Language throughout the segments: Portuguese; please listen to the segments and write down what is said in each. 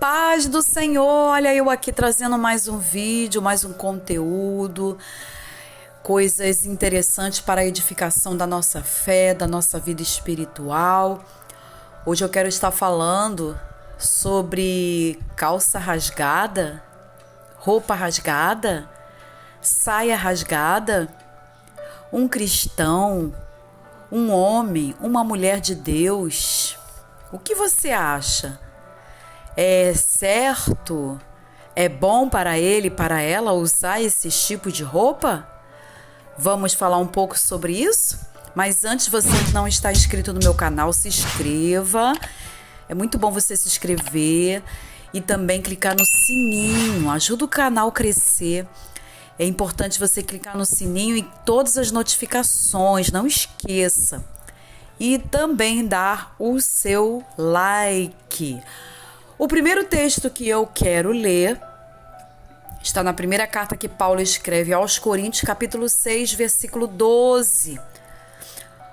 paz do Senhor, olha eu aqui trazendo mais um vídeo, mais um conteúdo, coisas interessantes para a edificação da nossa fé, da nossa vida espiritual. Hoje eu quero estar falando sobre calça rasgada, roupa rasgada, saia rasgada, um cristão, um homem, uma mulher de Deus. O que você acha? É certo? É bom para ele, para ela usar esse tipo de roupa? Vamos falar um pouco sobre isso? Mas antes, você que não está inscrito no meu canal, se inscreva. É muito bom você se inscrever e também clicar no sininho. Ajuda o canal a crescer. É importante você clicar no sininho e todas as notificações, não esqueça. E também dar o seu like. O primeiro texto que eu quero ler está na primeira carta que Paulo escreve aos Coríntios, capítulo 6, versículo 12.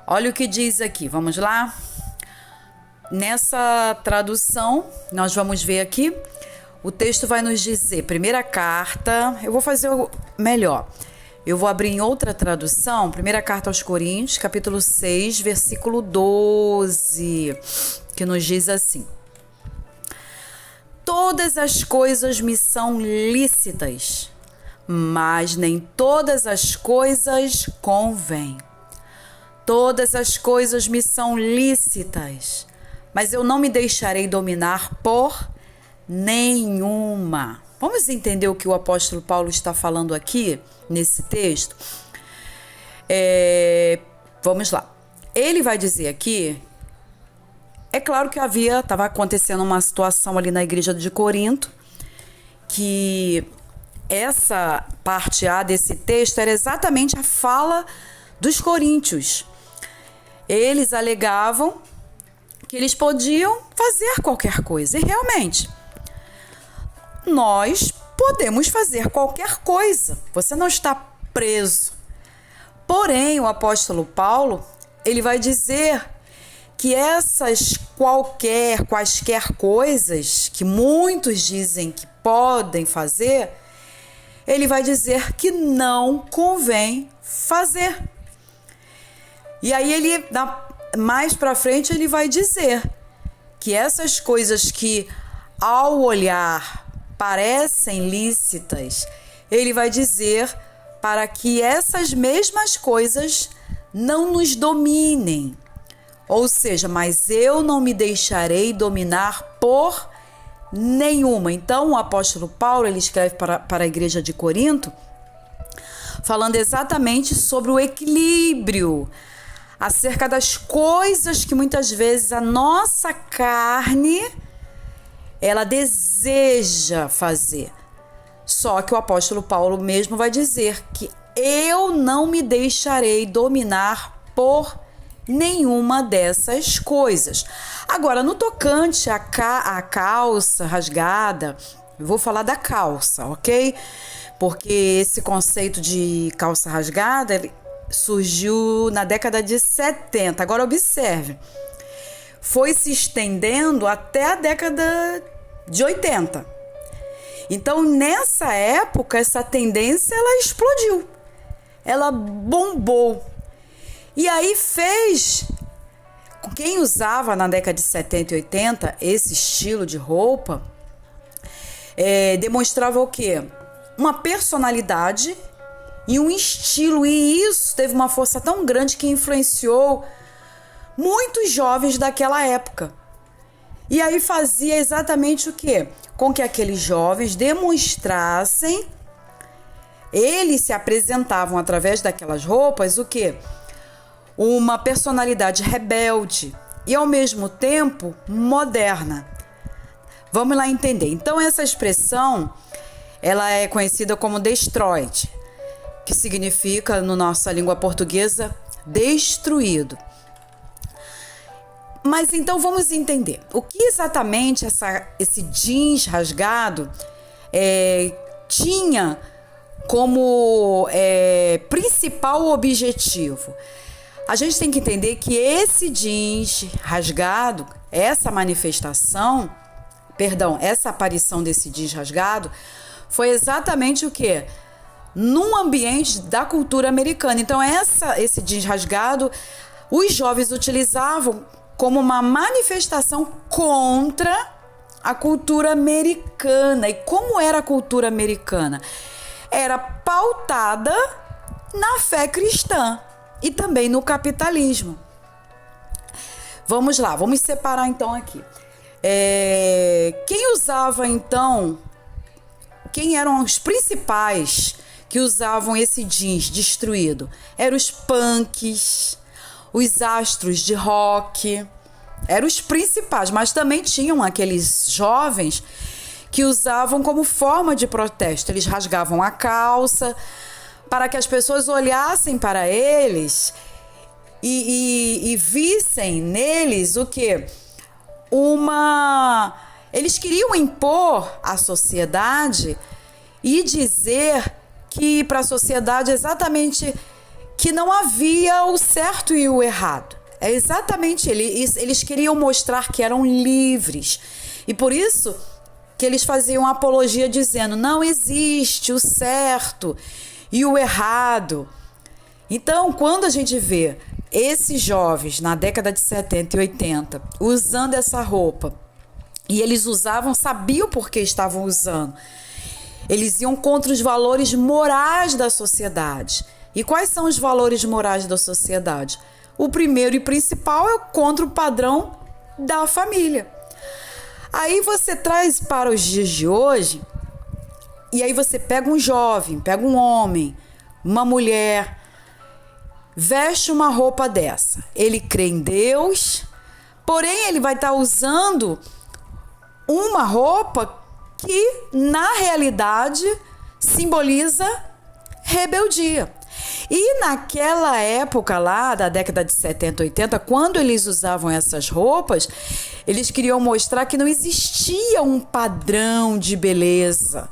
Olha o que diz aqui, vamos lá? Nessa tradução, nós vamos ver aqui, o texto vai nos dizer, primeira carta, eu vou fazer melhor. Eu vou abrir em outra tradução, primeira carta aos Coríntios, capítulo 6, versículo 12, que nos diz assim: todas as coisas me são lícitas, mas nem todas as coisas convêm. Todas as coisas me são lícitas, mas eu não me deixarei dominar por nenhuma. Vamos entender o que o apóstolo Paulo está falando aqui, nesse texto? Vamos lá. Ele vai dizer aqui, é claro que estava acontecendo uma situação ali na igreja de Corinto, que essa parte A desse texto era exatamente a fala dos coríntios. Eles alegavam que eles podiam fazer qualquer coisa, e realmente, nós podemos fazer qualquer coisa, você não está preso. Porém, o apóstolo Paulo, ele vai dizer que essas quaisquer coisas que muitos dizem que podem fazer, ele vai dizer que não convém fazer. E aí ele, mais para frente, ele vai dizer que essas coisas que ao olhar parecem lícitas, ele vai dizer para que essas mesmas coisas não nos dominem. Ou seja, mas eu não me deixarei dominar por nenhuma. Então, o apóstolo Paulo, ele escreve para a igreja de Corinto, falando exatamente sobre o equilíbrio, acerca das coisas que muitas vezes a nossa carne, ela deseja fazer. Só que o apóstolo Paulo mesmo vai dizer que eu não me deixarei dominar por nenhuma dessas coisas. Agora, no tocante à calça rasgada, eu vou falar da calça, ok? Porque esse conceito de calça rasgada surgiu na década de 70. Agora, observe, foi se estendendo até a década de 80. Então, nessa época, essa tendência, ela explodiu. Ela bombou. E aí fez, quem usava na década de 70 e 80 esse estilo de roupa, demonstrava o quê? Uma personalidade e um estilo, e isso teve uma força tão grande que influenciou muitos jovens daquela época. E aí fazia exatamente o quê? Com que aqueles jovens demonstrassem, eles se apresentavam através daquelas roupas, o quê? Uma personalidade rebelde e, ao mesmo tempo, moderna. Vamos lá entender. Então, essa expressão, ela é conhecida como destroyed, que significa, na nossa língua portuguesa, destruído. Mas então vamos entender. O que exatamente esse jeans rasgado tinha como principal objetivo? A gente tem que entender que esse jeans rasgado, essa manifestação essa aparição desse jeans rasgado foi exatamente o quê? Num ambiente da cultura americana. Então esse jeans rasgado os jovens utilizavam como uma manifestação contra a cultura americana. E como era a cultura americana? Era pautada na fé cristã e também no capitalismo. Vamos lá, vamos separar então aqui. Quem usava então, quem eram os principais que usavam esse jeans destruído? Eram os punks, os astros de rock, eram os principais, mas também tinham aqueles jovens que usavam como forma de protesto. Eles rasgavam a calça para que as pessoas olhassem para eles e vissem neles o quê? Eles queriam impor à sociedade e dizer que para a sociedade exatamente que não havia o certo e o errado. É exatamente eles queriam mostrar que eram livres. E por isso que eles faziam apologia dizendo: não existe o certo e o errado. Então, quando a gente vê esses jovens na década de 70 e 80 usando essa roupa, e eles sabiam por que estavam usando, eles iam contra os valores morais da sociedade. E quais são os valores morais da sociedade? O primeiro e principal é contra o padrão da família. Aí você traz para os dias de hoje, e aí você pega um jovem, pega um homem, uma mulher, veste uma roupa dessa. Ele crê em Deus, porém ele vai estar usando uma roupa que, na realidade, simboliza rebeldia. E naquela época lá, da década de 70, 80, quando eles usavam essas roupas, eles queriam mostrar que não existia um padrão de beleza.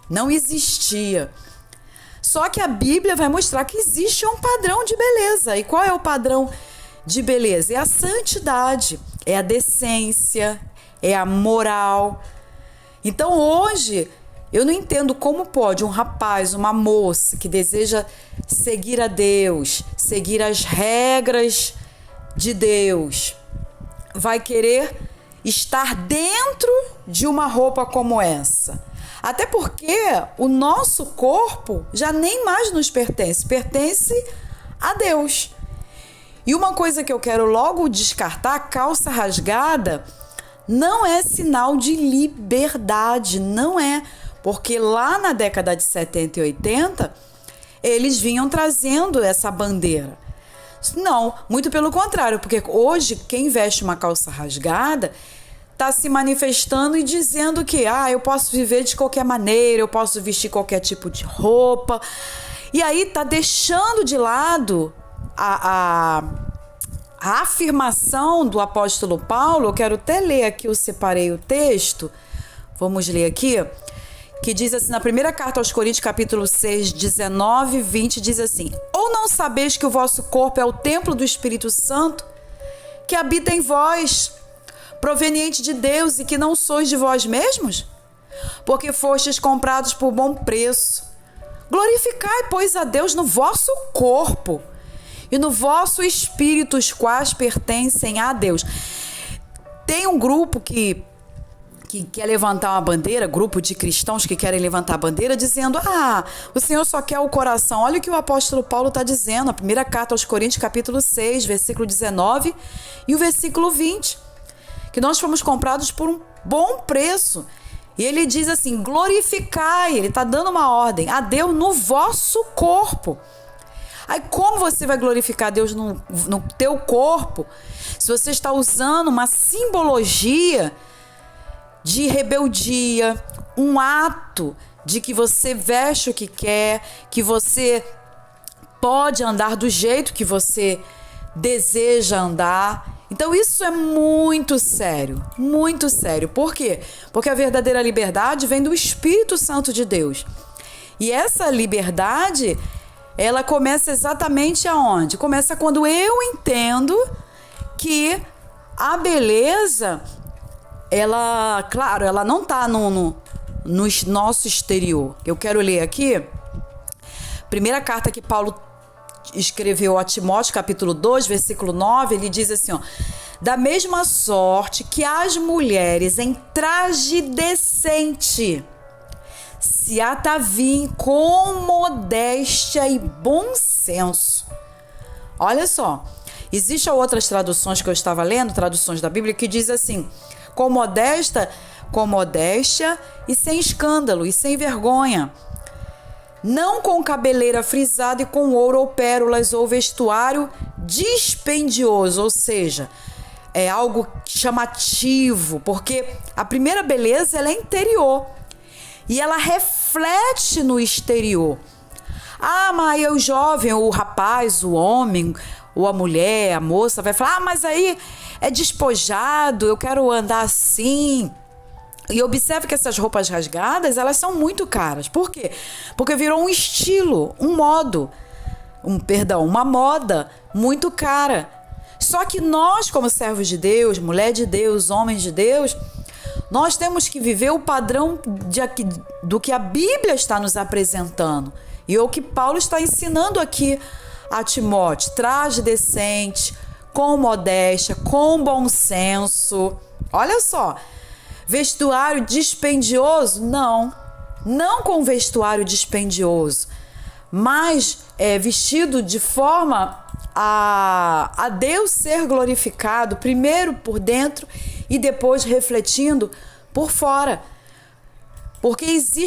Não existia. Só que a Bíblia vai mostrar que existe um padrão de beleza. E qual é o padrão de beleza? É a santidade, é a decência, é a moral. Então hoje eu não entendo como pode um rapaz, uma moça que deseja seguir a Deus, seguir as regras de Deus, vai querer estar dentro de uma roupa como essa. Até porque o nosso corpo já nem mais nos pertence, pertence a Deus. E uma coisa que eu quero logo descartar: a calça rasgada não é sinal de liberdade, não é. Porque lá na década de 70 e 80, eles vinham trazendo essa bandeira. Não, muito pelo contrário, porque hoje quem veste uma calça rasgada está se manifestando e dizendo que eu posso viver de qualquer maneira, eu posso vestir qualquer tipo de roupa. E aí está deixando de lado a afirmação do apóstolo Paulo. Eu quero até ler aqui, eu separei o texto, vamos ler aqui, que diz assim, na primeira carta aos Coríntios, capítulo 6, 19 e 20, diz assim: ou não sabeis que o vosso corpo é o templo do Espírito Santo, que habita em vós, proveniente de Deus, e que não sois de vós mesmos? Porque fostes comprados por bom preço. Glorificai, pois, a Deus no vosso corpo e no vosso espírito, os quais pertencem a Deus. Tem um grupo que quer levantar uma bandeira, grupo de cristãos que querem levantar a bandeira, dizendo: o Senhor só quer o coração. Olha o que o apóstolo Paulo está dizendo, a primeira carta aos Coríntios, capítulo 6, versículo 19 e o versículo 20, que nós fomos comprados por um bom preço. E ele diz assim: glorificai, ele está dando uma ordem, a Deus no vosso corpo. Aí como você vai glorificar Deus no teu corpo se você está usando uma simbologia de rebeldia, um ato de que você veste o que quer, que você pode andar do jeito que você deseja andar? Então isso é muito sério, muito sério. Por quê? Porque a verdadeira liberdade vem do Espírito Santo de Deus. E essa liberdade, ela começa exatamente aonde? Começa quando eu entendo que a beleza ela, claro, ela não tá no nosso exterior. Eu quero ler aqui, primeira carta que Paulo escreveu a Timóteo, capítulo 2, versículo 9, ele diz assim, ó: da mesma sorte que as mulheres em traje decente se ataviem com modéstia e bom senso. Olha só, existem outras traduções que eu estava lendo, traduções da Bíblia, que diz assim: com modéstia e sem escândalo e sem vergonha, não com cabeleira frisada e com ouro ou pérolas ou vestuário dispendioso, ou seja, é algo chamativo, porque a primeira beleza ela é interior e ela reflete no exterior. Ah, mas o jovem, o rapaz, o homem, ou a mulher, a moça vai falar: ah, mas aí é despojado, eu quero andar assim. E observe que essas roupas rasgadas, elas são muito caras. Por quê? Porque virou um estilo, um modo, uma moda muito cara. Só que nós, como servos de Deus, mulher de Deus, homens de Deus, nós temos que viver o padrão do que a Bíblia está nos apresentando. E o que Paulo está ensinando aqui a Timóteo: traje decente, com modéstia, com bom senso. Olha só, vestuário dispendioso? Não com vestuário dispendioso, mas vestido de forma a Deus ser glorificado, primeiro por dentro e depois refletindo por fora. Porque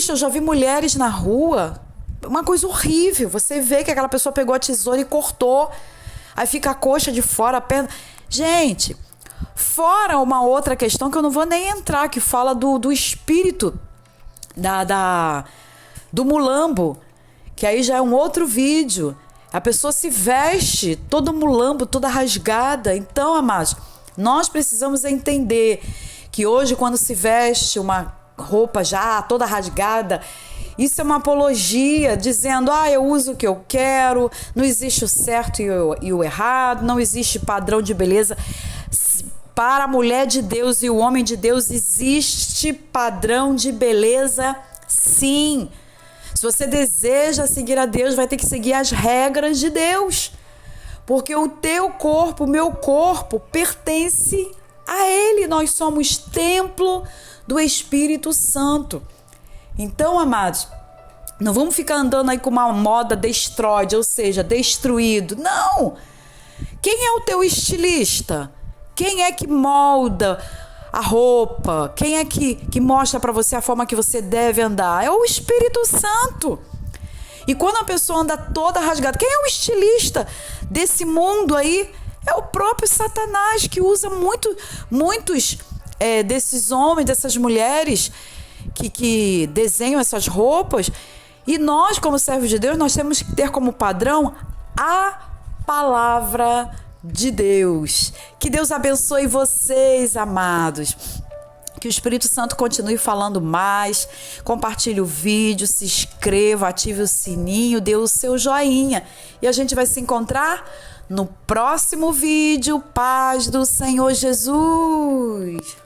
eu já vi mulheres na rua, uma coisa horrível, você vê que aquela pessoa pegou a tesoura e cortou, aí fica a coxa de fora, a perna. Gente, fora uma outra questão que eu não vou nem entrar, que fala do espírito do mulambo, que aí já é um outro vídeo. A pessoa se veste todo mulambo, toda rasgada. Então, amados, nós precisamos entender que hoje, quando se veste uma roupa já toda rasgada, isso é uma apologia, dizendo: ah, eu uso o que eu quero, não existe o certo e o errado, não existe padrão de beleza. Para a mulher de Deus e o homem de Deus existe padrão de beleza, sim. Se você deseja seguir a Deus, vai ter que seguir as regras de Deus. Porque o teu corpo, o meu corpo, pertence a Ele. Nós somos templo do Espírito Santo. Então, amados, não vamos ficar andando aí com uma moda destroide, ou seja, destruído. Não! Quem é o teu estilista? Quem é que molda a roupa? Quem é que mostra para você a forma que você deve andar? É o Espírito Santo. E quando a pessoa anda toda rasgada, quem é o estilista desse mundo aí? É o próprio Satanás, que usa muitos desses homens, dessas mulheres que desenham essas roupas. E nós, como servos de Deus, nós temos que ter como padrão a palavra de Deus. Que Deus abençoe vocês, amados. Que o Espírito Santo continue falando mais. Compartilhe o vídeo, se inscreva, ative o sininho, dê o seu joinha. E a gente vai se encontrar no próximo vídeo. Paz do Senhor Jesus.